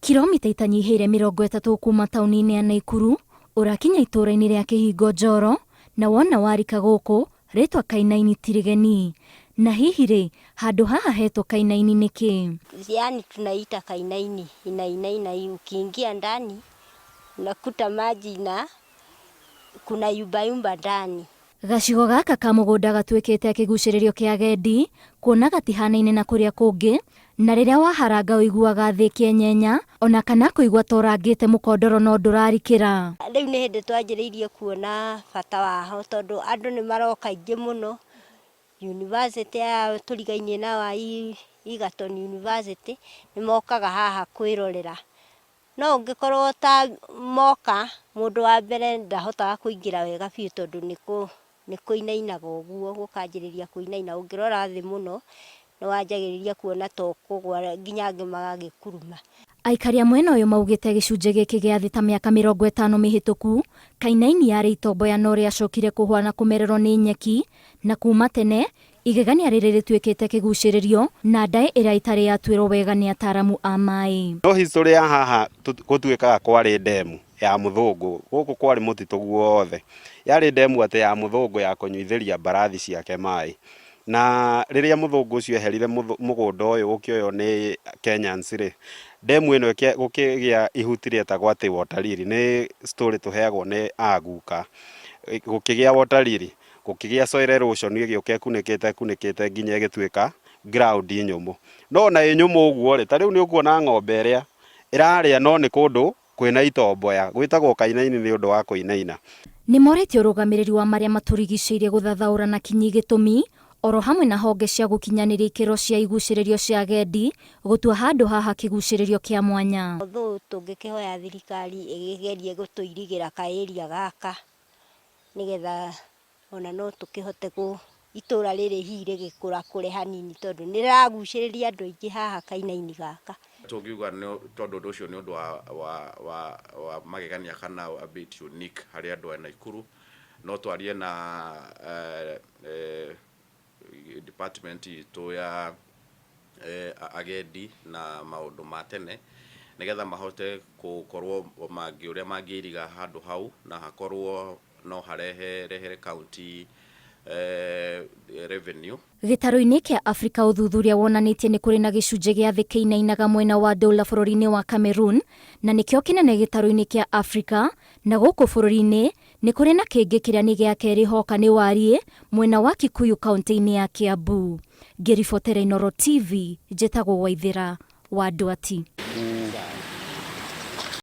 Kilomita itanyiheire 30 kuma tauni-inĩ ya Naikuru urakinya itũra-inĩ rĩa Kĩhingo Njoro, na wona warika gũkũ rĩtwa Kainaini tirigeni. Na hihi rĩ, handũ haha hetwo Kainaini nĩkĩ? Yani tunaita Kainaini, inaina ukiingia ndani unakuta maji na kuna yumba ndani. Gacigo gaka ka mũgũnda gatuĩkĩte kĩgucĩrĩrio kĩa agendi, kuona gatihanaine na kũrĩa kũngĩ, na rĩrĩa waharanga ũiguaga thĩ kĩenyenya, ona kana kũigua ta ũrangĩte mũkondoro no ndũrarikĩra. Rĩu nĩ hĩndĩ twanjĩrĩirie kuona bata waho, tondũ andũ nĩ maroka aingĩ mũno. University ya tũrigainie na wa Egerton University nĩ mokaga haha kwĩrorera. No ũngĩkorwo ta moka, mũndũ wa mbere ndahotaga kũingĩra wega biũ tondũ nĩ kũinainaga ũguo, gũkanjĩrĩria kũinaina. Ũngĩrora thĩ mũno nĩ wanjagĩrĩria kuona ta ũkũgwa, nginya angĩ magagĩkuruma. Aikari a mwena ũyũ maugĩte gĩcunjĩ gĩkĩ gĩa thĩ ta mĩaka 50 mĩhĩtũku, Kainaini yarĩ itomboya no rĩacokire kũhũa na kũmererwo nĩ nyeki, na kuma tene igegania rĩrĩ rĩtuĩkĩte kĩgucĩrĩrio na ndaĩ ĩrĩa ĩtarĩ yatuĩrwo wega nĩ ataramu a maĩ. No history ya haha gũtuĩkaga kwarĩ ndemu ya mũthũngũ, gũkũ kwarĩ mũtitũ guothe. Yarĩ ndemu atĩ ya mũthũngũ ya kũnyuithĩria mbarathi ciake maĩ. Na rĩrĩa mũthũngũ ũcio eherire mũgũnda ũyũ ũkĩoywo nĩ Kenyans rĩ, ndemu ĩno gũkĩgĩa ihuti rĩetagwo atĩ water lily, nĩ story tũheagwo nĩ aguka. Gũkĩgĩa water lily, gũkĩgĩa soil erosion ĩgĩũka kunĩkĩte nginya ĩgĩtuĩka ground nyũmũ. No na ĩ nyũmũ ũguo rĩ, ta rĩu nĩ ũkuona ng'ombe ĩrĩa ĩrarĩa, no nĩ kũndũ kwĩna itomboya, gwĩtagwo Kainaini nĩ ũndũ wa kũinaina. Nĩ morĩtio ũrũgamĩrĩri wa marĩa matũrigicĩirie gũthathaũra na kinyi gĩtũmi, oro hamwe na honge cia gũkinyanĩria ikĩro cia igucĩrĩrio cia agendi gũtua handũ haha kĩgucĩrĩrio kĩa mwanya. Tũngĩkĩhoya thirikari ĩgerie gũtũirigĩra kaĩria gaka nĩgetha ona no tũkĩhote itũra rĩrĩ hihi rĩgĩkũre hanini, tondũ nĩ rĩragucĩrĩria andũ aingĩ haha Kainaini gaka. Tũngiuga tondũ ũndũ ũcio nĩ ũndũ wa magegania kana a bit unique harĩ andũ a Naikuru, no twarie na department itũ ya agendi na maũndũ ma tene, nĩgetha mahote gũkorwo ũrĩa mangĩiriga handũ hau na hakorwo no harehere county revenue. Gĩtarũ-inĩ kĩa Africa ũthuthuria wonanĩtie nĩ kũrĩ na gĩcunjĩ gĩa thĩ kĩinainaga mwena wa Douala bũrũri-inĩ wa Cameroon, na nĩkĩo kĩnene gĩtarũ-inĩ kĩa Africa, na gũkũ bũrũri-inĩ nĩ kũrĩ na kĩngĩ kĩrĩa nĩ gĩa kerĩ hoka nĩ Wariĩ mwena wa Kikuyu kaunti-inĩ ya Kiambu. Ngĩribotera Inooro TV, njĩtagwo Waithĩra wa Ndwati.